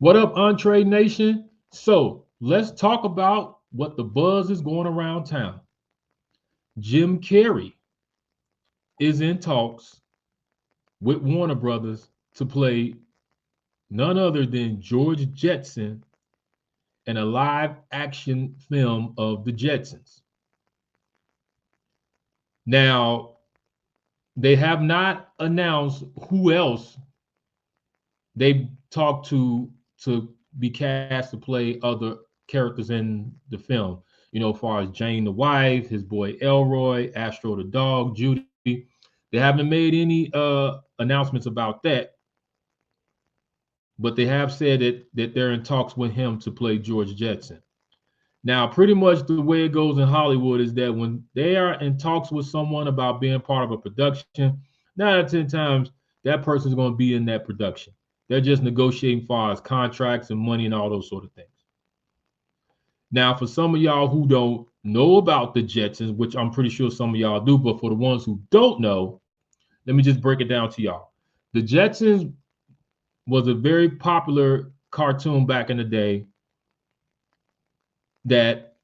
What up, Entree Nation? So let's talk about what the buzz is going around town. Jim Carrey is in talks with Warner Brothers to play none other than George Jetson in a live action film of the Jetsons. Now, they have not announced who else they talked to be cast to play other characters in the film. You know, as far as Jane the wife, his boy Elroy, Astro the dog, Judy. They haven't made any announcements about that, but they have said that they're in talks with him to play George Jetson. Now, pretty much the way it goes in Hollywood is that when they are in talks with someone about being part of a production, 9 out of 10 times that person's going to be in that production. They're just negotiating far as contracts and money and all those sort of things. Now, for some of y'all who don't know about the Jetsons, which I'm pretty sure some of y'all do, but for the ones who don't know, let me just break it down to y'all. The Jetsons was a very popular cartoon back in the day that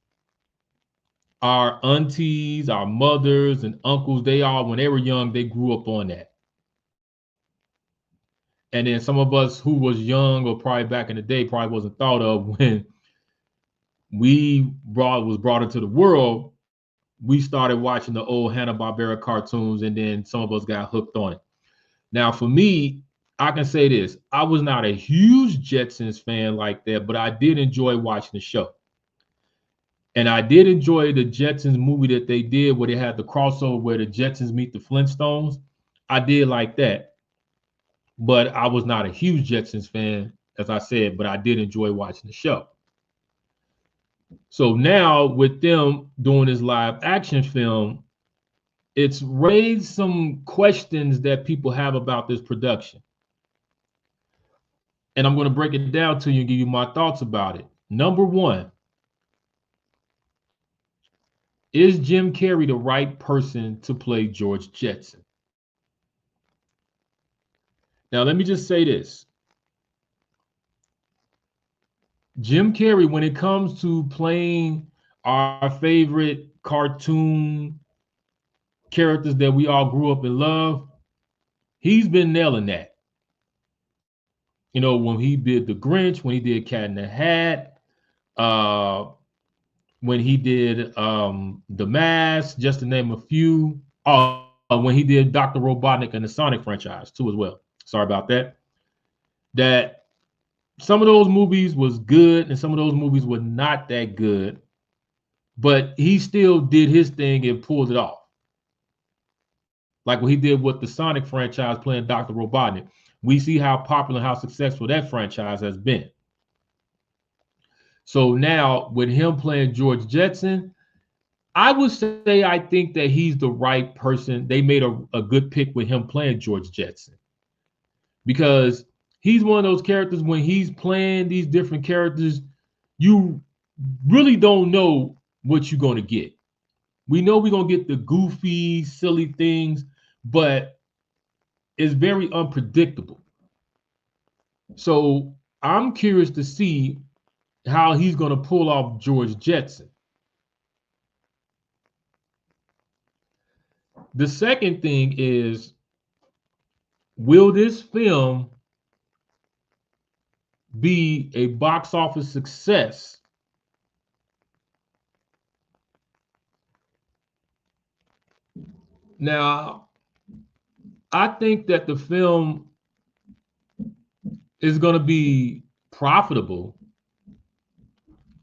our aunties, our mothers, and uncles, they all, when they were young, they grew up on that. And then some of us who was young or probably back in the day probably wasn't thought of when was brought into the world. We started watching the old Hanna-Barbera cartoons, and then some of us got hooked on it. Now, for me, I can say this: I was not a huge Jetsons fan like that, but I did enjoy watching the show. And I did enjoy the Jetsons movie that they did where they had the crossover where the Jetsons meet the Flintstones. I did like that. But I was not a huge Jetsons fan, as I said, but I did enjoy watching the show. So now with them doing this live action film, it's raised some questions that people have about this production. And I'm going to break it down to you and give you my thoughts about it. Number one, is Jim Carrey the right person to play George Jetson? Now, let me just say this. Jim Carrey, when it comes to playing our favorite cartoon characters that we all grew up and love, he's been nailing that. You know, when he did The Grinch, when he did Cat in the Hat, when he did The Mask, just to name a few. When he did Dr. Robotnik and the Sonic franchise too, as well. Sorry about that. That some of those movies was good and some of those movies were not that good, but he still did his thing and pulled it off. Like what he did with the Sonic franchise playing Dr. Robotnik. We see how popular and how successful that franchise has been. So now with him playing George Jetson, I would say I think that he's the right person. They made a good pick with him playing George Jetson because he's one of those characters when he's playing these different characters, you really don't know what you're going to get. We know we're going to get the goofy, silly things, but it's very unpredictable. So I'm curious to see how he's going to pull off George Jetson. The second thing is, will this film be a box office success? Now, I think that the film is going to be profitable,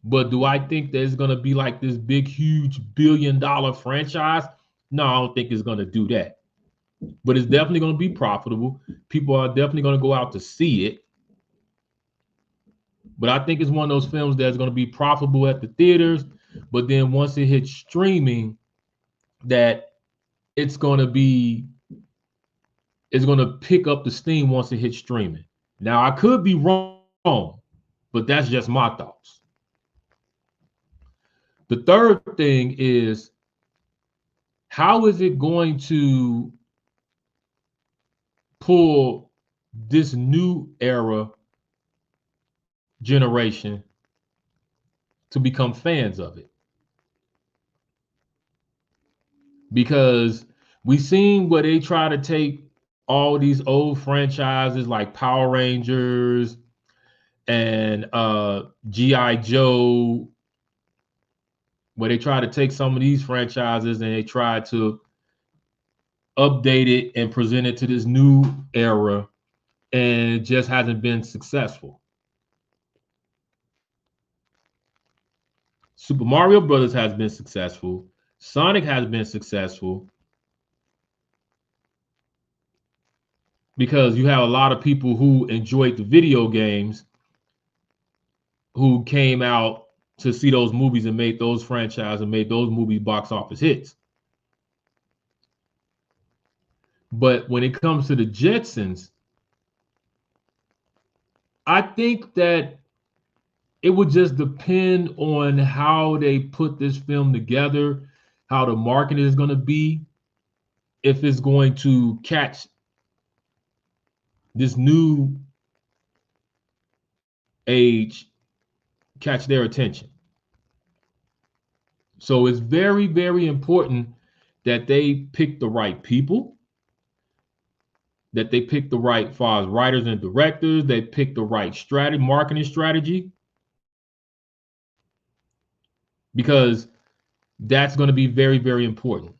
but do I think that it's going to be like this big, huge billion-dollar franchise? No, I don't think it's going to do that. But it's definitely going to be profitable. People are definitely going to go out to see it. But I think it's one of those films that's going to be profitable at the theaters, but then once it hits streaming, that it's going to pick up the steam once it hits streaming. Now, I could be wrong, but that's just my thoughts. The third thing is, how is it going to pull this new era generation to become fans of it. Because we seen where they try to take all these old franchises like Power Rangers and G.I. Joe, where they try to take some of these franchises and they try to update it and present it to this new era, and it just hasn't been successful. Super Mario Brothers has been successful. Sonic has been successful because you have a lot of people who enjoyed the video games who came out to see those movies and made those franchises and made those movie box office hits. But when it comes to the Jetsons, I think that it would just depend on how they put this film together, how the marketing is going to be, if it's going to catch this new age, catch their attention. So it's very, very important that they pick the right people, that they pick the right, as far as writers and directors, they pick the right strategy, marketing strategy, because that's going to be very, very important.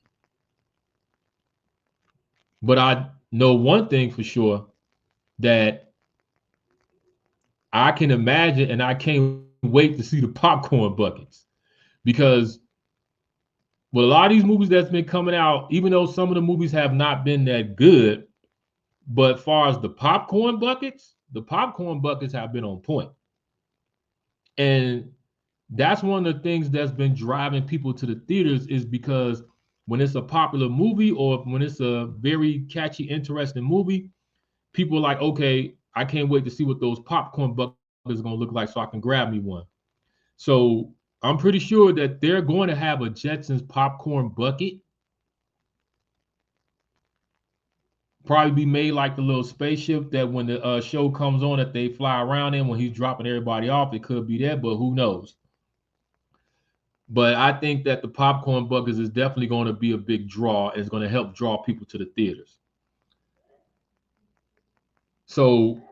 But I know one thing for sure, that I can imagine, and I can't wait to see the popcorn buckets, because with a lot of these movies that's been coming out, even though some of the movies have not been that good, but as far as the popcorn buckets have been on point. And that's one of the things that's been driving people to the theaters, is because when it's a popular movie or when it's a very catchy, interesting movie, people are like, okay, I can't wait to see what those popcorn buckets are going to look like so I can grab me one. So I'm pretty sure that they're going to have a Jetsons popcorn bucket. Probably be made like the little spaceship that when the show comes on that they fly around in when he's dropping everybody off. It could be that, but who knows? But I think that the popcorn buckets is definitely going to be a big draw. And it's going to help draw people to the theaters. So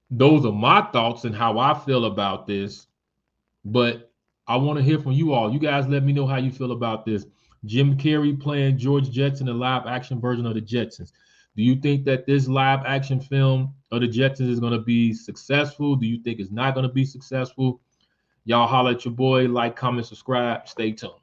those are my thoughts and how I feel about this. But I want to hear from you all. You guys let me know how you feel about this. Jim Carrey playing George Jetson, a live action version of the Jetsons. Do you think that this live action film of the Jetsons is going to be successful? Do you think it's not going to be successful? Y'all holler at your boy, like, comment, subscribe. Stay tuned.